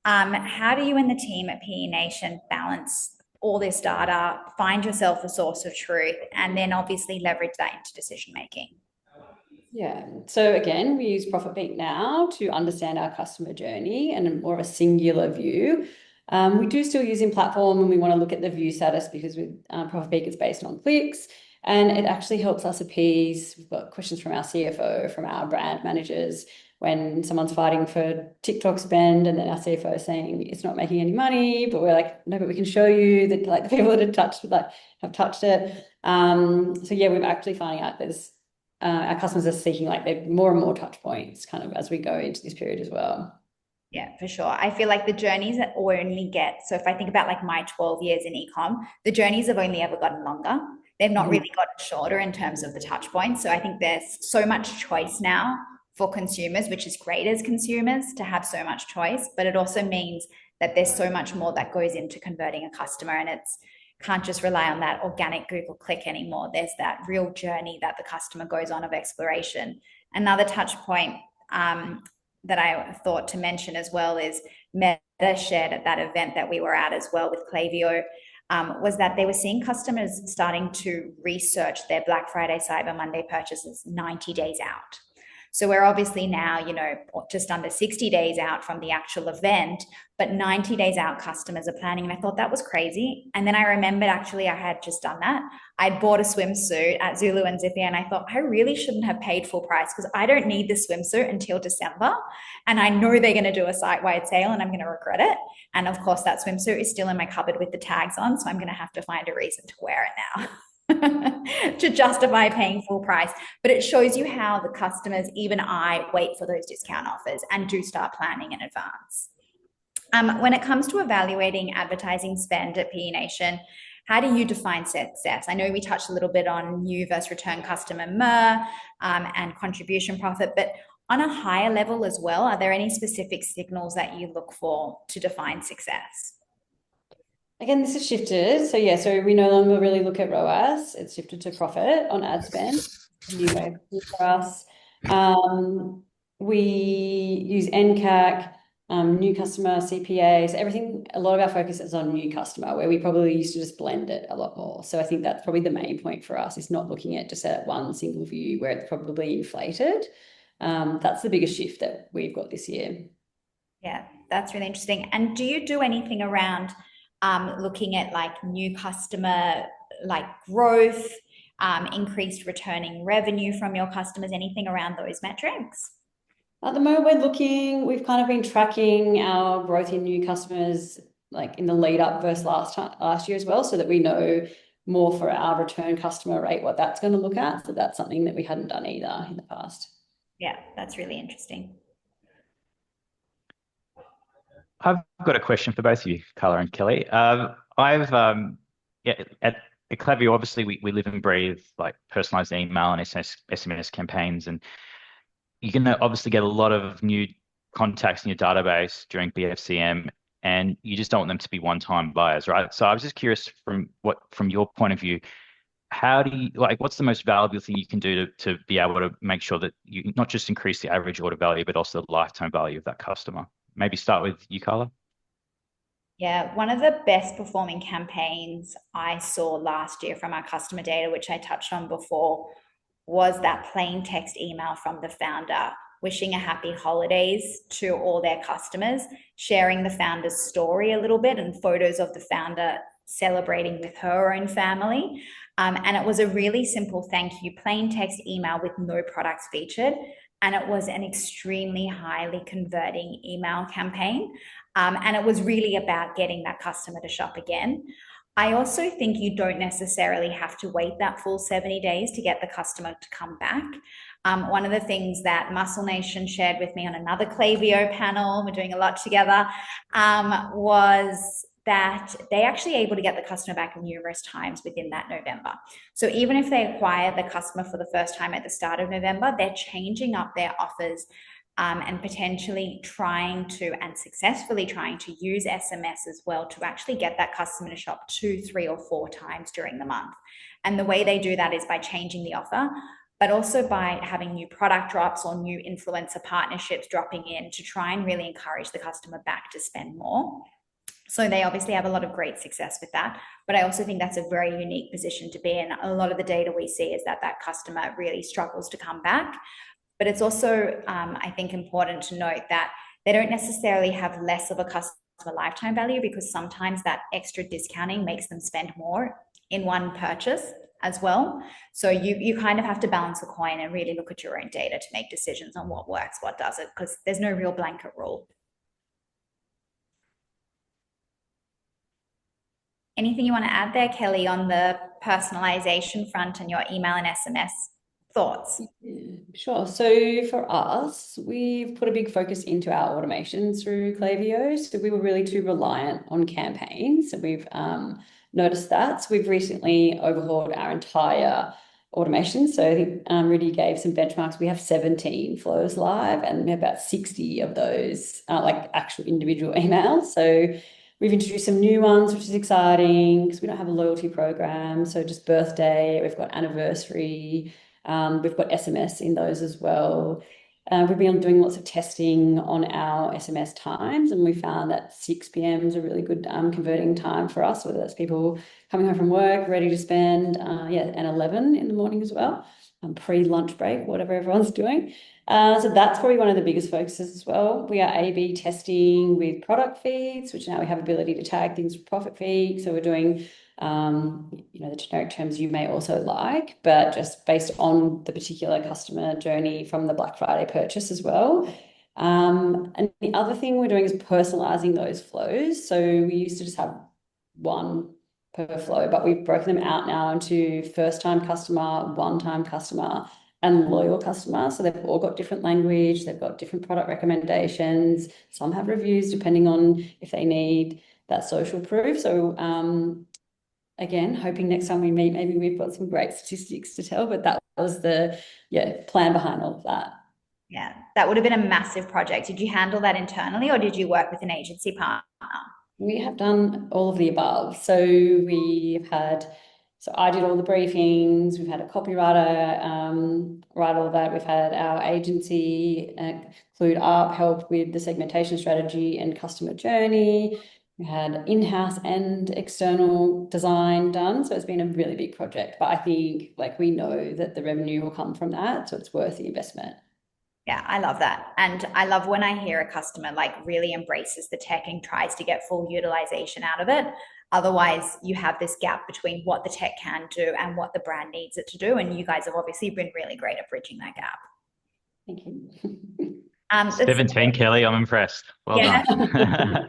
How do you and the team at PE Nation balance all this data, find yourself a source of truth, and then obviously leverage that into decision making? Yeah. So again, we use ProfitPeak now to understand our customer journey and more of a singular view. We do still use in platform and we want to look at the view status because with ProfitPeak it's based on clicks and it actually helps us appease. We've got questions from our CFO, from our brand managers when someone's fighting for TikTok spend and then our CFO is saying it's not making any money, but we're like, no, but we can show you that like the people that have touched it. So yeah, we're actually finding out there's our customers are seeking like they're more and more touch points kind of as we go into this period as well. Yeah, for sure. I feel like the journeys that only get, so if I think about like my 12 years in ecom, the journeys have only ever gotten longer. They've not really gotten shorter in terms of the touch points. So I think there's so much choice now for consumers, which is great as consumers to have so much choice, but it also means that there's so much more that goes into converting a customer and it's can't just rely on that organic Google click anymore. There's that real journey that the customer goes on of exploration. Another touch point that I thought to mention as well is Meta shared at that event that we were at as well with Klaviyo, was that they were seeing customers starting to research their Black Friday, Cyber Monday purchases 90 days out. So we're obviously now, just under 60 days out from the actual event, but 90 days out customers are planning. And I thought that was crazy. And then I remembered actually I had just done that. I'd bought a swimsuit at Zulu and Zippy and I thought I really shouldn't have paid full price because I don't need this swimsuit until December. And I know they're going to do a site-wide sale and I'm going to regret it. And of course that swimsuit is still in my cupboard with the tags on. So I'm going to have to find a reason to wear it now. to justify paying full price. But it shows you how the customers, even I, wait for those discount offers and do start planning in advance. When it comes to evaluating advertising spend at PE Nation, how do you define success? I know we touched a little bit on new versus return customer MER and contribution profit, but on a higher level as well, are there any specific signals that you look for to define success? Again, this has shifted. So yeah, so we no longer really look at ROAS. It's shifted to profit on ad spend. New way for us. We use NCAC, new customer, CPA. So everything, a lot of our focus is on new customer, where we probably used to just blend it a lot more. So I think that's probably the main point for us, is not looking at just at one single view where it's probably inflated. That's the biggest shift that we've got this year. Yeah, that's really interesting. And do you do anything around looking at like new customer, like growth, increased returning revenue from your customers, anything around those metrics? At the moment, we've kind of been tracking our growth in new customers, like in the lead up versus last year as well, so that we know more for our return customer rate, what that's going to look at. So that's something that we hadn't done either in the past. Yeah, that's really interesting. I've got a question for both of you, Carla and Kelly. At Klaviyo, obviously we live and breathe like personalized email and SMS campaigns, and you're going to obviously get a lot of new contacts in your database during BFCM, and you just don't want them to be one-time buyers, right? So I was just curious from your point of view, how do you what's the most valuable thing you can do to be able to make sure that you not just increase the average order value, but also the lifetime value of that customer? Maybe start with you, Carla. Yeah, one of the best performing campaigns I saw last year from our customer data, which I touched on before, was that plain text email from the founder wishing a happy holidays to all their customers, sharing the founder's story a little bit and photos of the founder celebrating with her own family. And it was a really simple thank you, plain text email with no products featured. And it was an extremely highly converting email campaign. And it was really about getting that customer to shop again. I also think you don't necessarily have to wait that full 70 days to get the customer to come back. One of the things that Muscle Nation shared with me on another Klaviyo panel, we're doing a lot together, was that they're actually able to get the customer back numerous times within that November. So even if they acquire the customer for the first time at the start of November, they're changing up their offers and potentially successfully trying to use SMS as well to actually get that customer to shop 2, 3, or 4 times during the month. And the way they do that is by changing the offer, but also by having new product drops or new influencer partnerships dropping in to try and really encourage the customer back to spend more. So they obviously have a lot of great success with that. But I also think that's a very unique position to be in. A lot of the data we see is that that customer really struggles to come back. But it's also, I think, important to note that they don't necessarily have less of a customer lifetime value, because sometimes that extra discounting makes them spend more in one purchase as well. So you kind of have to balance the coin and really look at your own data to make decisions on what works, what doesn't, because there's no real blanket rule. Anything you want to add there, Kelly, on the personalization front and your email and SMS thoughts? Sure. So for us, we've put a big focus into our automations through Klaviyo. So we were really too reliant on campaigns. So we've noticed that. So we've recently overhauled our entire automation. So I think Rudi gave some benchmarks. We have 17 flows live, and we have about 60 of those like actual individual emails. So we've introduced some new ones, which is exciting because we don't have a loyalty program. So just birthday, we've got anniversary, we've got SMS in those as well. We've been doing lots of testing on our SMS times, and we found that 6 p.m. is a really good converting time for us, whether that's people coming home from work, ready to spend, and 11 in the morning as well, pre-lunch break, whatever everyone's doing. So that's probably one of the biggest focuses as well. We are A/B testing with product feeds, which now we have ability to tag things with ProfitPeak. So we're doing, the generic terms you may also like, but just based on the particular customer journey from the Black Friday purchase as well. And the other thing we're doing is personalizing those flows. So we used to just have one per flow, but we've broken them out now into first-time customer, one-time customer, and loyal customer. So they've all got different language, they've got different product recommendations, some have reviews depending on if they need that social proof. So again, hoping next time we meet, maybe we've got some great statistics to tell, but that was the plan behind all of that. Yeah, that would have been a massive project. Did you handle that internally, or did you work with an agency partner? We have done all of the above. So I did all the briefings. We've had a copywriter write all of that. We've had our agency include up, help with the segmentation strategy and customer journey. We had in-house and external design done. So it's been a really big project, but I think we know that the revenue will come from that. So it's worth the investment. Yeah, I love that. And I love when I hear a customer really embraces the tech and tries to get full utilization out of it. Otherwise, you have this gap between what the tech can do and what the brand needs it to do. And you guys have obviously been really great at bridging that gap. Thank you. 17, Kelly, I'm impressed. Well done.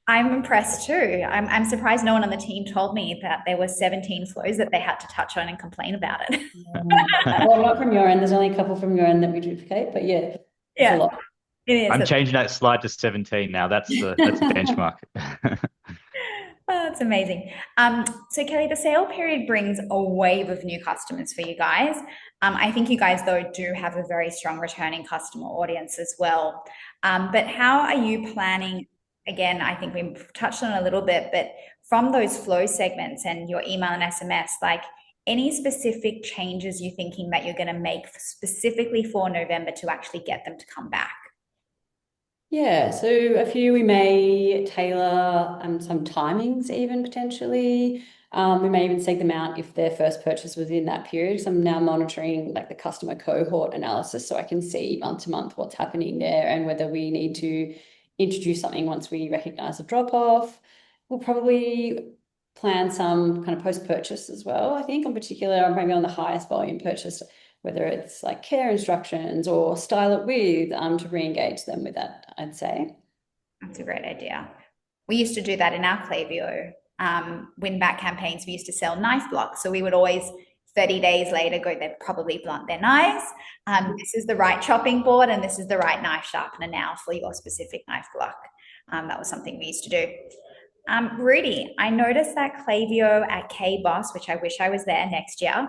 I'm impressed too. I'm surprised no one on the team told me that there were 17 flows that they had to touch on and complain about it. Well, not from your end. There's only a couple from your end that we duplicate, but yeah. A lot. It is. I'm changing that slide to 17 now. That's the benchmark. Oh, that's amazing. So Kelly, the sale period brings a wave of new customers for you guys. I think you guys, though, do have a very strong returning customer audience as well. But how are you planning? Again, I think we touched on it a little bit, but from those flow segments and your email and SMS, any specific changes you're thinking that you're going to make specifically for November to actually get them to come back? Yeah, so a few we may tailor some timings even potentially. We may even segment them out if their first purchase was in that period. So I'm now monitoring the customer cohort analysis so I can see month to month what's happening there and whether we need to introduce something once we recognize a drop-off. We'll probably plan some kind of post-purchase as well, I think, in particular, maybe on the highest volume purchase, whether it's care instructions or style it with to re-engage them with that, I'd say. That's a great idea. We used to do that in our Klaviyo win-back campaigns. We used to sell knife blocks. So we would always, 30 days later, go, they'd probably blunt their knives. This is the right chopping board and this is the right knife sharpener now for your specific knife block. That was something we used to do. Rudi, I noticed that Klaviyo at K-Boss, which I wish I was there next year,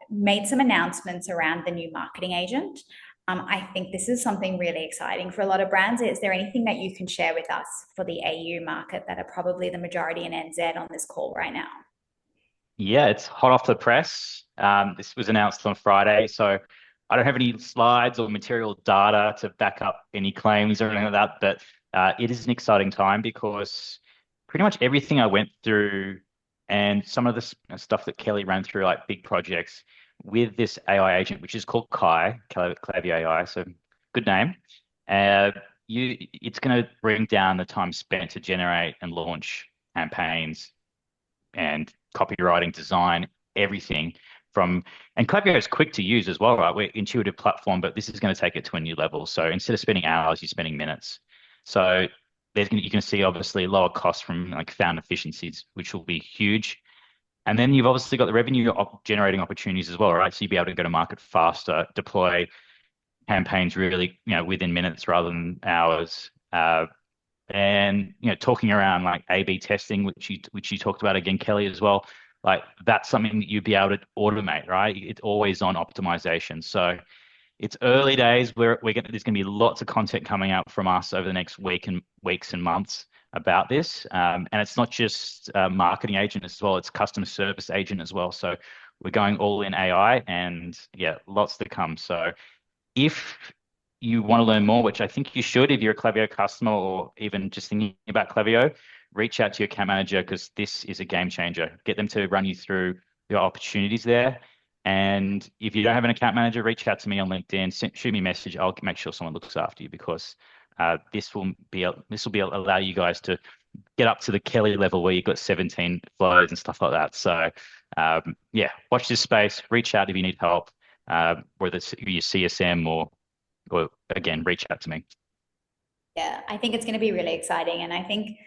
made some announcements around the new marketing agent. I think this is something really exciting for a lot of brands. Is there anything that you can share with us for the AU market that are probably the majority in NZ on this call right now? Yeah, it's hot off the press. This was announced on Friday, so I don't have any slides or material data to back up any claims or anything like that, but it is an exciting time because pretty much everything I went through and some of the stuff that Kelly ran through, like big projects with this AI agent, which is called Klaviyo AI. So good name. It's going to bring down the time spent to generate and launch campaigns and copywriting, design, everything and Klaviyo is quick to use as well, right? We're intuitive platform, but this is going to take it to a new level. So instead of spending hours, you're spending minutes. So you can see obviously lower costs from like found efficiencies, which will be huge. And then you've obviously got the revenue generating opportunities as well, right? So you'll be able to go to market faster, deploy campaigns really, within minutes rather than hours. And talking around like A/B testing, which you talked about again, Kelly, as well. Like that's something that you'd be able to automate, right? It's always on optimization. So it's early days. There's going to be lots of content coming out from us over the next weeks and months about this. And it's not just a marketing agent as well; it's customer service agent as well. So we're going all in AI, and yeah, lots to come. So if you want to learn more, which I think you should if you're a Klaviyo customer or even just thinking about Klaviyo, reach out to your account manager because this is a game changer. Get them to run you through your opportunities there. And if you don't have an account manager, reach out to me on LinkedIn, shoot me a message. I'll make sure someone looks after you because this will allow you guys to get up to the Kelly level where you've got 17 flows and stuff like that. So yeah, watch this space, reach out if you need help, whether it's your CSM or again, reach out to me. Yeah, I think it's going to be really exciting. And I think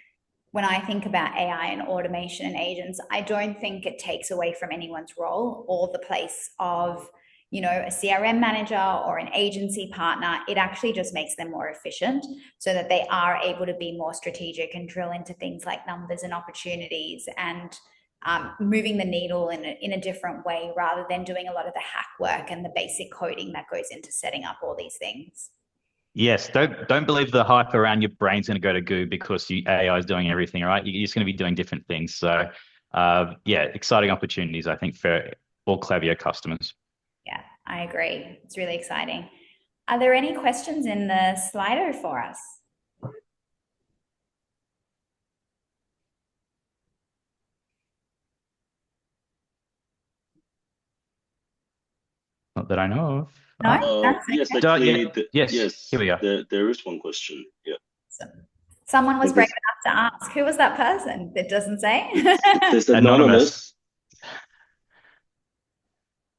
when I think about AI and automation and agents, I don't think it takes away from anyone's role or the place of, a CRM manager or an agency partner. It actually just makes them more efficient so that they are able to be more strategic and drill into things like numbers and opportunities and moving the needle in a different way rather than doing a lot of the hack work and the basic coding that goes into setting up all these things. Yes, don't believe the hype around your brain's going to go to goo because AI is doing everything, right? You're just going to be doing different things. So yeah, exciting opportunities, I think, for all Klaviyo customers. Yeah, I agree. It's really exciting. Are there any questions in the Slido for us? Not that I know of. No? Yes, actually, yes, here we are. There is one question. Yeah. Someone was brave enough to ask. Who was that person? It doesn't say. It's anonymous.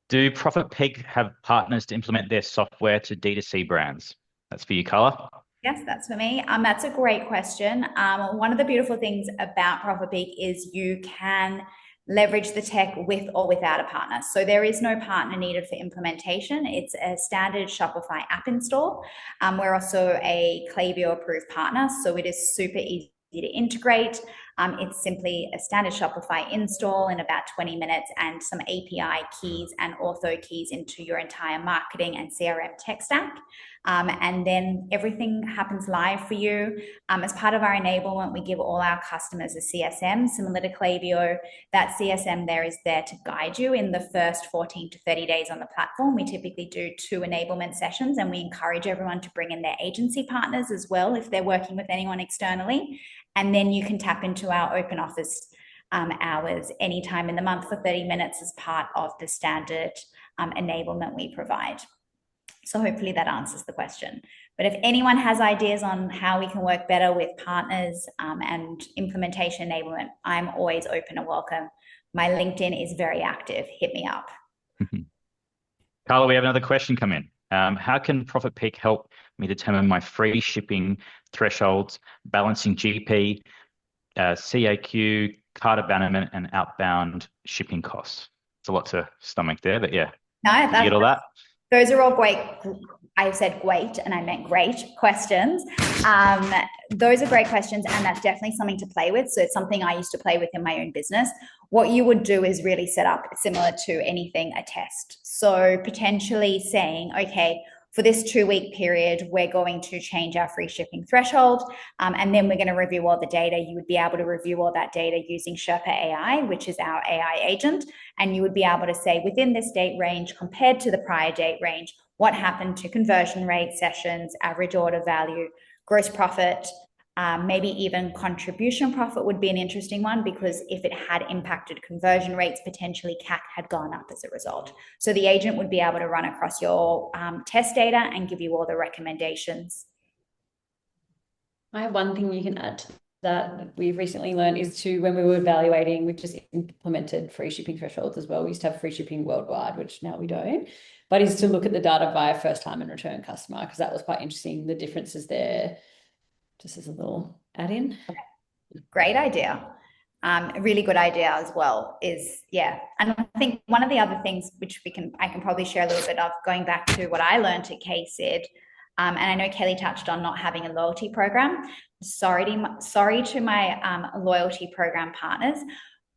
Do ProfitPeak have partners to implement their software to D2C brands? That's for you, Carla. Yes, that's for me. That's a great question. One of the beautiful things about ProfitPeak is you can leverage the tech with or without a partner. So there is no partner needed for implementation. It's a standard Shopify app install. We're also a Klaviyo approved partner, so it is super easy to integrate. It's simply a standard Shopify install in about 20 minutes and some API keys and author keys into your entire marketing and CRM tech stack. And then everything happens live for you. As part of our enablement, we give all our customers a CSM similar to Klaviyo. That CSM there is there to guide you in the first 14 to 30 days on the platform. We typically do 2 enablement sessions, and we encourage everyone to bring in their agency partners as well if they're working with anyone externally. And then you can tap into our open office hours anytime in the month for 30 minutes as part of the standard enablement we provide. So hopefully that answers the question. But if anyone has ideas on how we can work better with partners and implementation enablement, I'm always open and welcome. My LinkedIn is very active. Hit me up. Carla, we have another question come in. How can ProfitPeak help me determine my free shipping thresholds, balancing GP, CAQ, cart abandonment, and outbound shipping costs? It's a lot to stomach there, but yeah. No, you get all that? Those are all great. I said great and I meant great questions. Those are great questions, and that's definitely something to play with. So it's something I used to play with in my own business. What you would do is really set up similar to anything, a test. So potentially saying, okay, for this 2-week period, we're going to change our free shipping threshold, and then we're going to review all the data. You would be able to review all that data using Sherpa AI, which is our AI agent, and you would be able to say within this date range compared to the prior date range, what happened to conversion rate, sessions, average order value, gross profit, Maybe even contribution profit would be an interesting one, because if it had impacted conversion rates, potentially CAC had gone up as a result. So the agent would be able to run across your test data and give you all the recommendations. I have one thing you can add to that we've recently learned is to, when we were evaluating, we've just implemented free shipping thresholds as well. We used to have free shipping worldwide, which now we don't, but is to look at the data via first time and return customer, because that was quite interesting, the differences there, just as a little add-in. Great idea. A really good idea as well is, yeah. And I think one of the other things which I can probably share a little bit of, going back to what I learned at KSID, and I know Kelly touched on not having a loyalty program. Sorry to my loyalty program partners,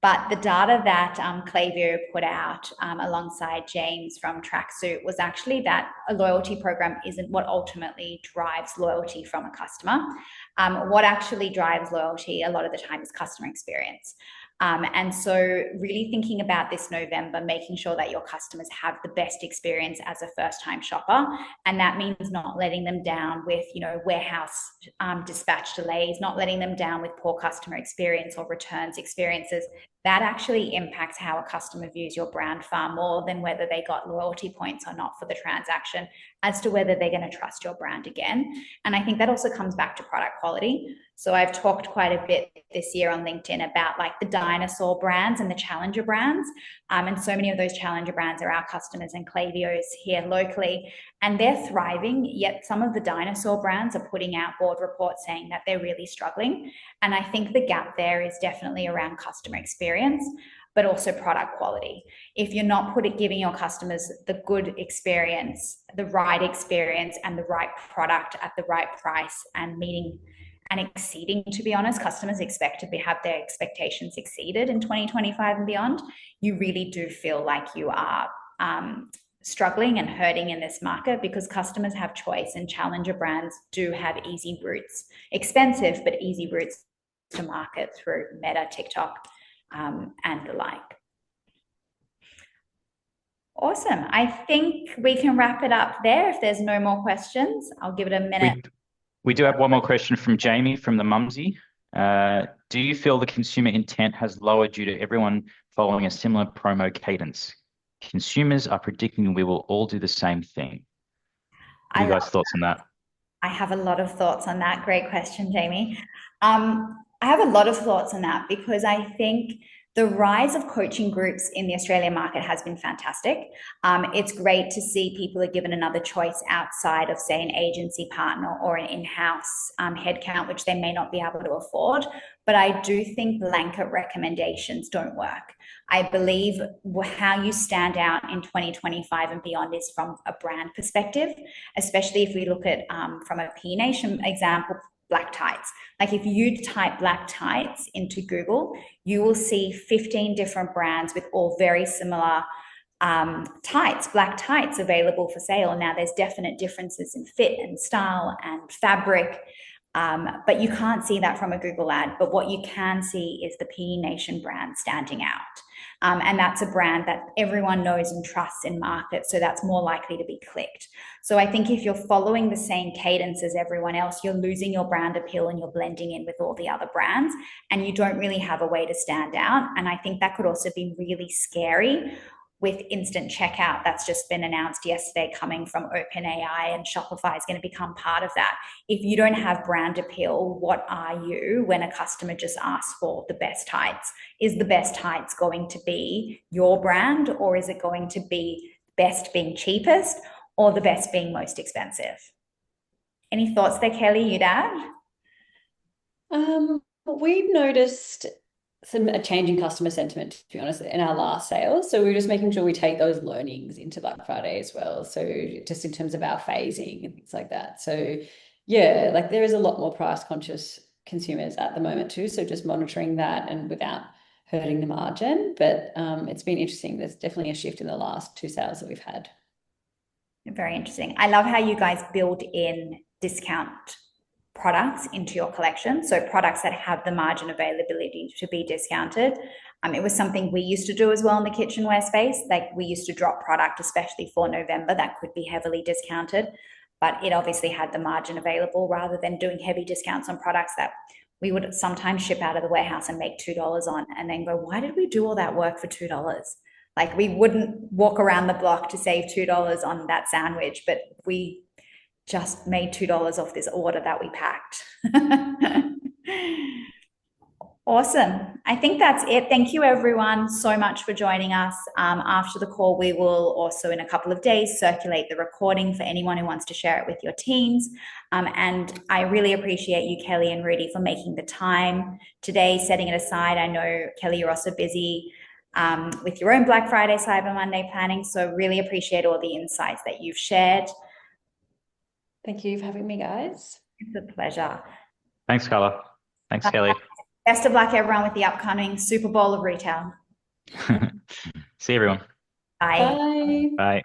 but the data that Klaviyo put out alongside James from Tracksuit was actually that a loyalty program isn't what ultimately drives loyalty from a customer. What actually drives loyalty a lot of the time is customer experience. And so really thinking about this November, making sure that your customers have the best experience as a first-time shopper. And that means not letting them down with, warehouse dispatch delays, not letting them down with poor customer experience or returns experiences. That actually impacts how a customer views your brand far more than whether they got loyalty points or not for the transaction, as to whether they're going to trust your brand again. And I think that also comes back to product quality. So I've talked quite a bit this year on LinkedIn about like the dinosaur brands and the challenger brands. And so many of those challenger brands are our customers and Klaviyo's here locally, and they're thriving. Yet some of the dinosaur brands are putting out board reports saying that they're really struggling. And I think the gap there is definitely around customer experience, but also product quality. If you're not giving your customers the good experience, the right experience, and the right product at the right price, and meeting and exceeding, to be honest, customers expect to have their expectations exceeded in 2025 and beyond, you really do feel like you are struggling and hurting in this market, because customers have choice and challenger brands do have easy routes, expensive, but easy routes to market through Meta, TikTok, and the like. Awesome. I think we can wrap it up there. If there's no more questions, I'll give it a minute. We do have one more question from Jamie from the Mumsy. Do you feel the consumer intent has lowered due to everyone following a similar promo cadence? Consumers are predicting we will all do the same thing. What are you guys' thoughts on that? I have a lot of thoughts on that. Great question, Jamie. I have a lot of thoughts on that, because I think the rise of coaching groups in the Australian market has been fantastic. It's great to see people are given another choice outside of, say, an agency partner or an in-house headcount, which they may not be able to afford. But I do think blanket recommendations don't work. I believe how you stand out in 2025 and beyond is from a brand perspective, especially if we look at, from a P Nation example, black tights. Like if you type black tights into Google, you will see 15 different brands with all very similar tights, black tights available for sale. Now there's definite differences in fit and style and fabric, but you can't see that from a Google ad. But what you can see is the P Nation brand standing out. And that's a brand that everyone knows and trusts in market, so that's more likely to be clicked. So I think if you're following the same cadence as everyone else, you're losing your brand appeal and you're blending in with all the other brands, and you don't really have a way to stand out. And I think that could also be really scary with instant checkout that's just been announced yesterday coming from OpenAI, and Shopify is going to become part of that. If you don't have brand appeal, what are you when a customer just asks for the best tights? Is the best tights going to be your brand, or is it going to be best being cheapest, or the best being most expensive? Any thoughts there, Kelly, you'd add? We've noticed a change in customer sentiment, to be honest, in our last sales. So we're just making sure we take those learnings into Black Friday as well. So just in terms of our phasing and things like that. So yeah, like there is a lot more price conscious consumers at the moment too. So just monitoring that and without hurting the margin. But it's been interesting. There's definitely a shift in the last 2 sales that we've had. Very interesting. I love how you guys build in discount products into your collection. So products that have the margin availability to be discounted. It was something we used to do as well in the kitchenware space. Like we used to drop product, especially for November, that could be heavily discounted. but it obviously had the margin available rather than doing heavy discounts on products that we would sometimes ship out of the warehouse and make $2 on and then go, why did we do all that work for $2? Like, we wouldn't walk around the block to save $2 on that sandwich, but we just made $2 off this order that we packed. Awesome. I think that's it. Thank you everyone so much for joining us. After the call, we will also in a couple of days circulate the recording for anyone who wants to share it with your teams. And I really appreciate you, Kellie and Rudi, for making the time today, setting it aside. I know, Kellie, you're also busy with your own Black Friday, Cyber Monday planning. So really appreciate all the insights that you've shared. Thank you for having me, guys. It's a pleasure. Thanks, Carla. Thanks, Kellie. Best of luck, everyone, with the upcoming Super Bowl of retail. See you, everyone. Bye. Bye. Bye.